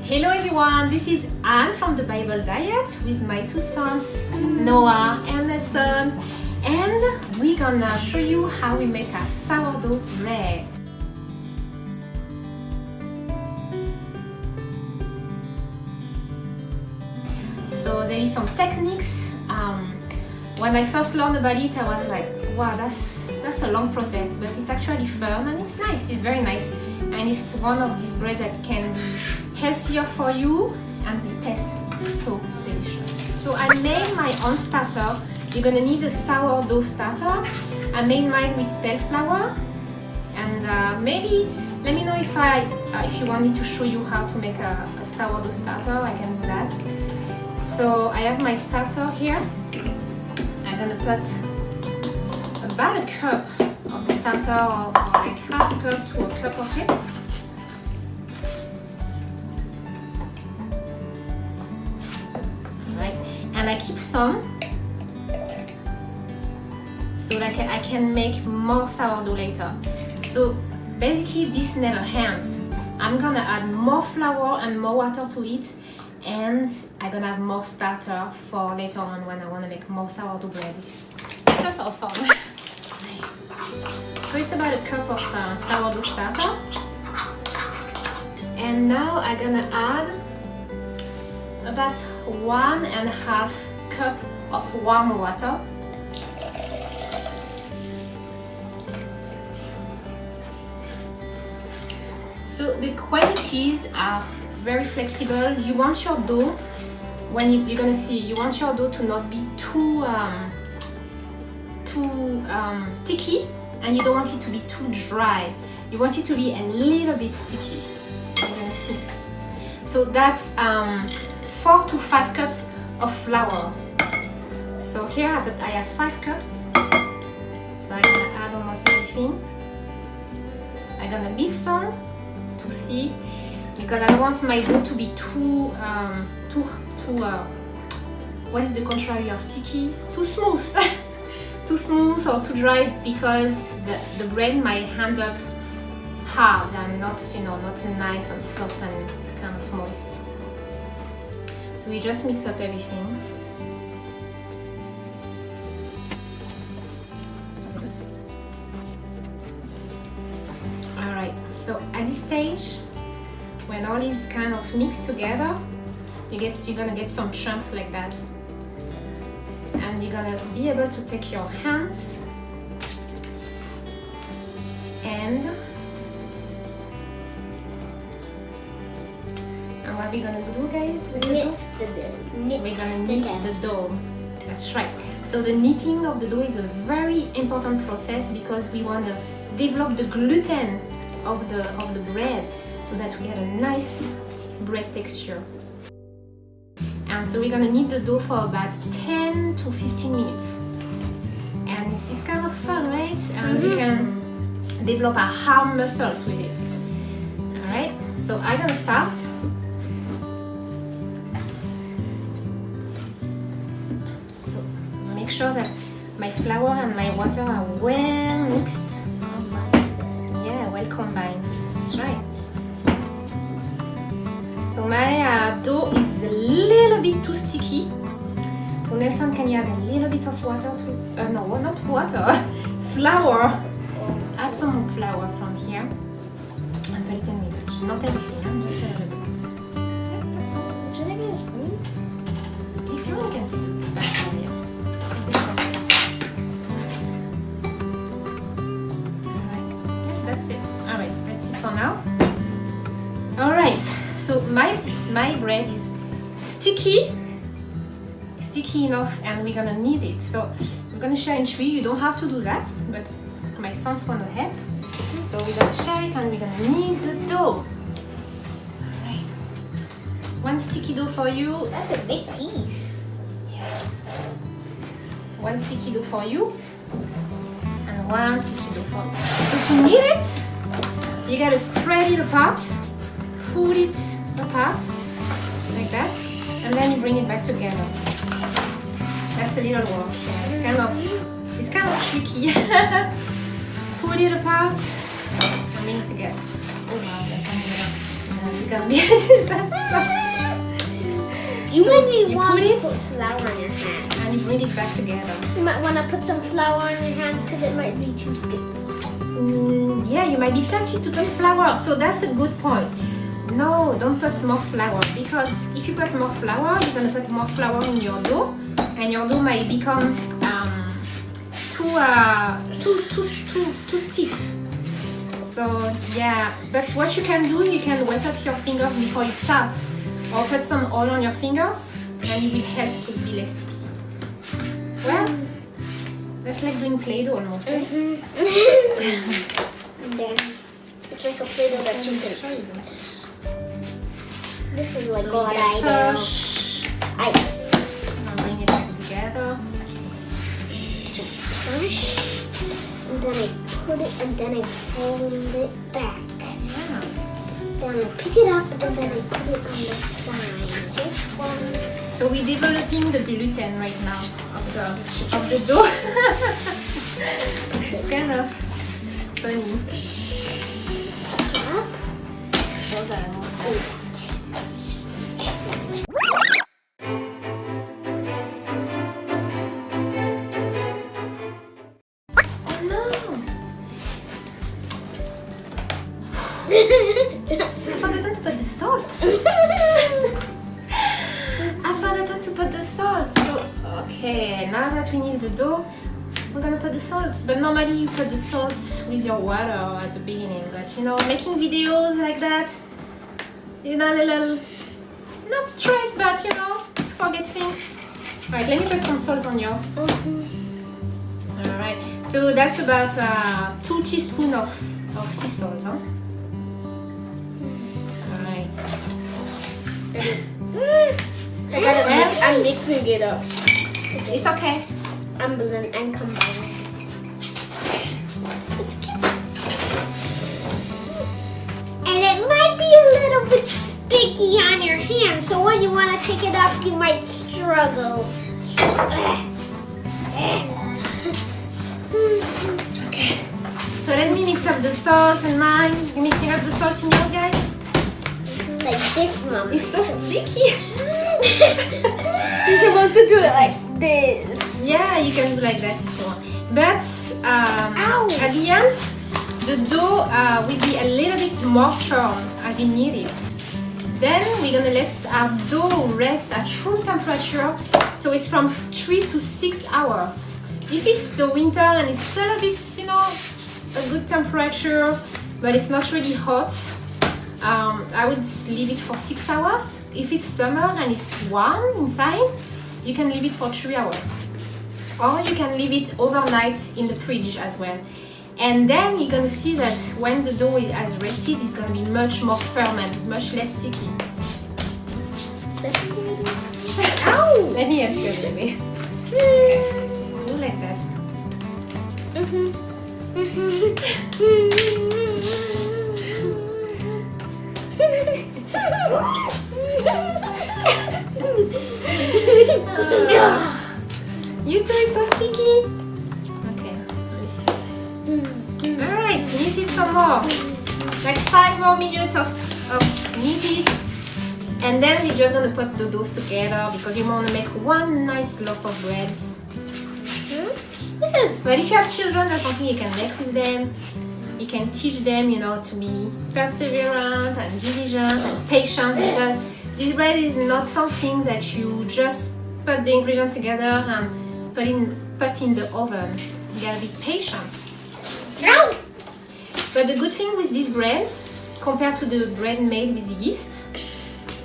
Hello everyone, this is Anne from the Bible Diet with my two sons, Noah and Nelson, and we're gonna show you how we make a sourdough bread. So there is some techniques. When I first learned about it, I was like, wow, that's a long process, but it's actually fun and it's nice, it's very nice. And it's one of these breads that can be healthier for you and it tastes so delicious. So I made my own starter. You're gonna need a sourdough starter. I made mine with spelt flour, and maybe let me know if you want me to show you how to make a sourdough starter. I can do that. So I have my starter here. I'm gonna put about a cup of the starter, or like half a cup to a cup of it. Right, and I keep some so that I can make more sourdough later. So basically this never ends. I'm gonna add more flour and more water to it, and I'm gonna have more starter for later on when I want to make more sourdough bread. It's just awesome. So it's about a cup of sourdough starter, and now I'm gonna add about 1.5 cup of warm water. So the quantities are very flexible. You want your dough, when you're gonna see, you want your dough to not be too sticky, and you don't want it to be too dry. You want it to be a little bit sticky. You're gonna see. So that's 4 to 5 cups of flour. So here I have 5 cups. So I'm gonna add almost everything. I'm gonna leave some to see, because I don't want my dough to be too what is the contrary of sticky? Too smooth. Too smooth or too dry, because the bread might end up hard and not nice and soft and kind of moist. So we just mix up everything. That's good. Alright, so at this stage, when all is kind of mixed together, you're gonna get some chunks like that. And you're gonna be able to take your hands and what we're gonna do, guys, with the dough? We're gonna knead the dough. That's right. So the kneading of the dough is a very important process, because we want to develop the gluten of the bread so that we get a nice bread texture. And so we're gonna knead the dough for about 10 to 15 minutes. And it's kind of fun, right? And we can develop our arm muscles with it. Alright, so I'm gonna start. So make sure that my flour and my water are well mixed. Yeah, well combined. That's right. So my dough is a little bit too sticky. So Nelson, can you add a little bit of water to? No, not water. Flour. Add some more flour from here. And put it in middle. Not everything, just a little bit. Yeah, that's all. Should I get a spoon? If you want, you can take a spatula here. Alright, yeah, that's it. Alright, that's it for now. Alright. So my bread is sticky enough, and we're gonna knead it. So we're gonna share in 3. You don't have to do that, but my sons want to help. So we're gonna share it and we're gonna knead the dough. Alright. One sticky dough for you. That's a big piece. Yeah. One sticky dough for you, and one sticky dough for me. So to knead it, you gotta spread it apart. Put it apart like that, and then you bring it back together. That's a little work. Yeah, it's kind of tricky. Put it apart and bring it together. Oh wow, that's a little. It's gonna be You So might be you want put to it- put flour on your hands. and you bring it back together. You might want to put some flour on your hands because it might be too sticky. Yeah, you might be tempted to put flour, so that's a good point. No, don't put more flour, because if you put more flour, you're gonna put more flour in your dough, and your dough might become too stiff. So yeah, but what you can do, you can wet up your fingers before you start, or put some oil on your fingers, and it will help to be less sticky. Well, that's like doing Play-Doh almost, right? And then it's like a Play-Doh that you can eat. This is like So what you I get do. first, I bring it back together. brush, and then I put it, and then I fold it back. Yeah. Then I pick it up, and then I put it on the side. Just one. So we're developing the gluten right now of the dough. It's kind of funny. Up. Hold on. Oh no! I forgot to put the salt. I forgot to put the salt. So okay, now that we need the dough, we're gonna put the salt. But normally you put the salt with your water at the beginning. But you know, making videos like that, you know, a little not stress, but you know, forget things. Alright, let me put some salt on yours. Alright, so that's about 2 teaspoons of sea salt, huh? Alright. I'm mixing it up. It's okay. I'm blending and combining. It's cute. And it might be a little bit sticky on your hand, so when you want to take it up, you might struggle. Okay. So let me mix up the salt and mine. You mixing up the salt in yours, guys? Like this, Mom. It's so sticky. You're supposed to do it like this. Yeah, you can do like that if you want. But at the end, the dough will be a little bit more firm as you knead it. Then we're gonna let our dough rest at room temperature. So it's from 3 to 6 hours. If it's the winter and it's still a bit, you know, a good temperature, but it's not really hot, I would leave it for 6 hours. If it's summer and it's warm inside, you can leave it for 3 hours. Or you can leave it overnight in the fridge as well. And then you're gonna see that when the dough has rested, it's gonna be much more firm and much less sticky. Ow! Let me help you a little bit. Okay. Do like that. You too, it's so sticky. Okay, alright, knead it some more. Like 5 more minutes of knead it. And then we're just gonna put the doughs together because you wanna make one nice loaf of breads. But if you have children, that's something you can make with them. You can teach them, you know, to be perseverant and diligent and patient, because this bread is not something that you just put the ingredients together and put in the oven. You gotta be patient. But the good thing with these breads, compared to the bread made with yeast,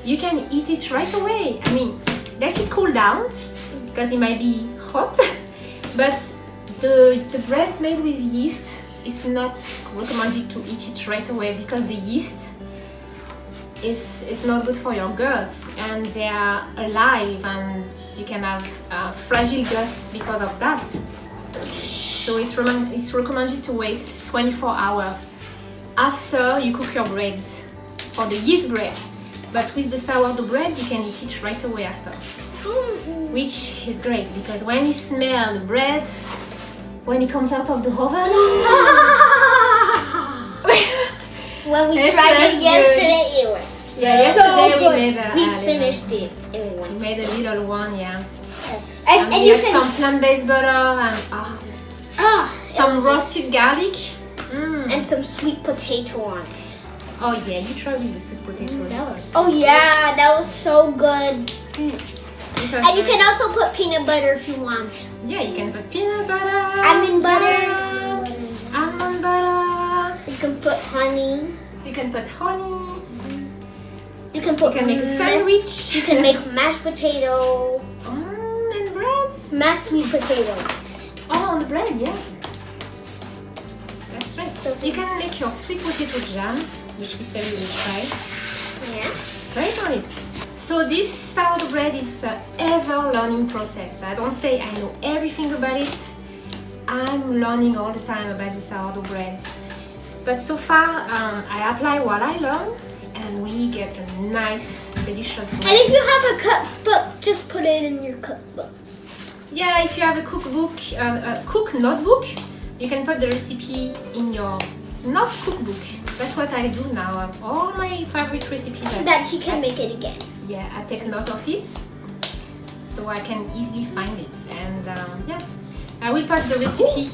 you can eat it right away. I mean, let it cool down because it might be hot, but the bread made with yeast is not recommended to eat it right away because the yeast is not good for your guts, and they are alive and you can have fragile guts because of that. So it's recommended to wait 24 hours after you cook your breads for the yeast bread. But with the sourdough bread, you can eat it right away after, which is great because when you smell the bread, when it comes out of the oven, when we tried it yesterday, it was Yeah, yesterday we good. made We finished it in We one. made a little one, yeah. Yes. And And we you had can some plant-based butter and some it was roasted garlic. and some sweet potato on it. Oh yeah, you try with the sweet potato. Oh yeah, that was so good. And you can also also put peanut butter if you want. yeah, you can put peanut butter, Almond butter. jam, almond butter. You can put honey. You can put honey. You can You put can make a sandwich. You can make mashed potato. And breads. Mashed sweet potato. Oh, on the bread, yeah. That's right. You can make your sweet potato jam, which we said we will try. Yeah. Try it on it. So this sourdough bread is an ever-learning process. I don't say I know everything about it. I'm learning all the time about the sourdough breads. But so far, I apply what I learn, and we get a nice, delicious bread. And if you have a cookbook, just put it in your cookbook. Yeah, if you have a cookbook, a cook notebook, you can put the recipe in your not cookbook. That's what I do now. All my favorite recipes. So that you can make it again. Yeah, I take note of it, so I can easily find it. And yeah, I will put the recipe.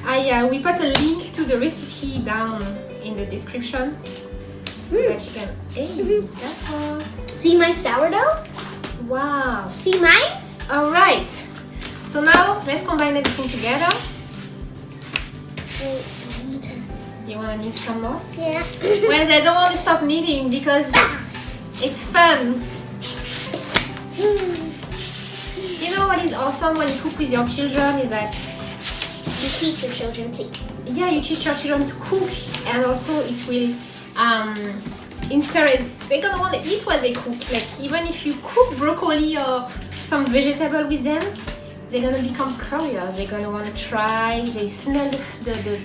I will put a link to the recipe down in the description, so that you can. Hey, careful. See my sourdough? Wow. See mine? All right. So now let's combine everything together. You wanna knead some more? Yeah. Well, I don't want to stop kneading because it's fun. You know what is awesome when you cook with your children is that You teach your children to. yeah, you teach your children to cook, and also it will interest. They're gonna want to eat what they cook. Like even if you cook broccoli or some vegetable with them, they're gonna become curious. They're gonna want to try. They smell the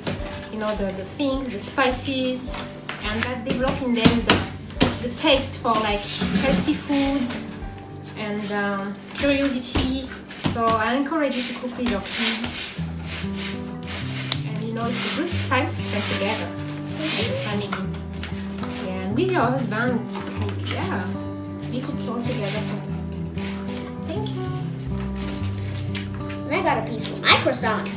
you know the things, the spices, and that develop in them the taste for like healthy foods and curiosity. So I encourage you to cook with your kids. And you know it's a good time to spend together as a family. Yeah, and with your husband, yeah, we cooked all together. So thank you. And I got a piece of my croissant.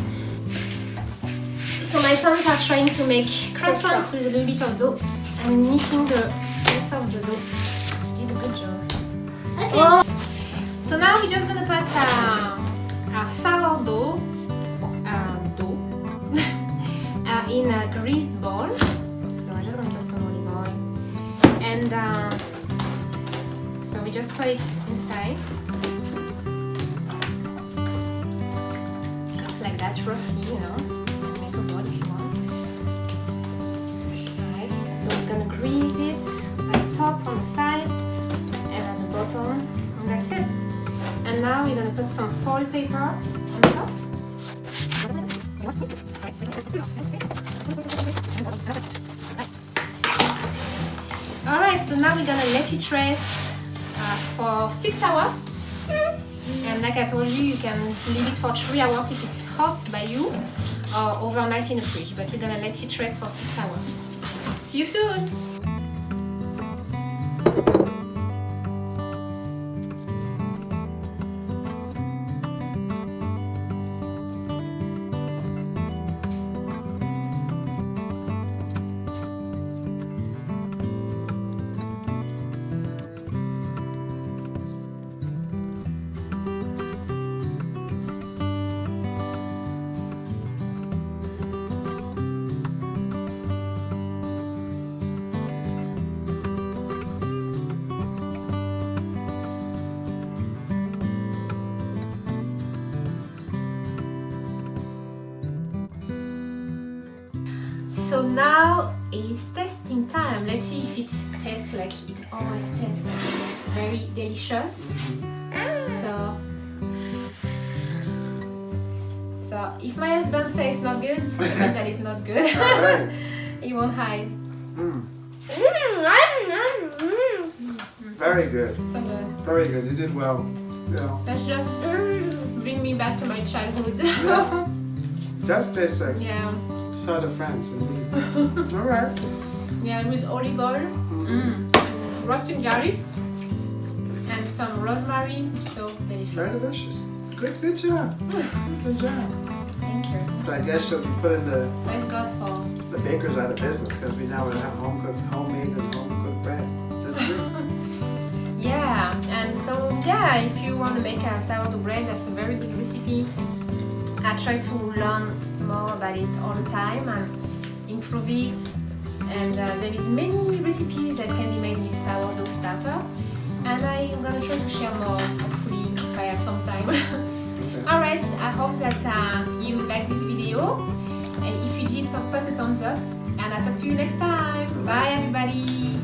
So my sons are trying to make croissants with a little bit of dough and kneading the rest of the dough. So you did a good job. Okay. So now we're just gonna put a sourdough dough in a greased bowl. So I'm just gonna put some olive oil, and so we just put it inside, just like that, roughly, you know. Make a ball if you want. Right. So we're gonna grease it at the top, on the side, and at the bottom, and that's it. And now we're gonna put some foil paper on top. Alright, so now we're gonna let it rest for 6 hours. And like I told you, you can leave it for 3 hours if it's hot by you, or overnight in the fridge. But we're gonna let it rest for 6 hours. See you soon! So now it's testing time. Let's see if it tastes like it always tastes. Very delicious. So if my husband says it's not good, it means that it's not good. Alright. He won't hide. Very good. So good. Very good. You did well. Yeah. That's just bring me back to my childhood. Does taste like Yeah. cider friends indeed. Alright. Yeah, with olive oil, roasted garlic, and some rosemary. So delicious. Very delicious. Good job. Good job. Thank you. So I guess you'll be putting Praise God for. the bakers out of business because we now have homemade and home cooked bread. That's good. Yeah, and so yeah, if you want to make a sourdough bread, that's a very good recipe. I try to learn more about it all the time and improve it. And there is many recipes that can be made with sourdough starter. And I'm gonna try to share more, hopefully, if I have some time. Alright, I hope that you liked this video. And if you did, put a thumbs up. And I'll talk to you next time. Bye, everybody.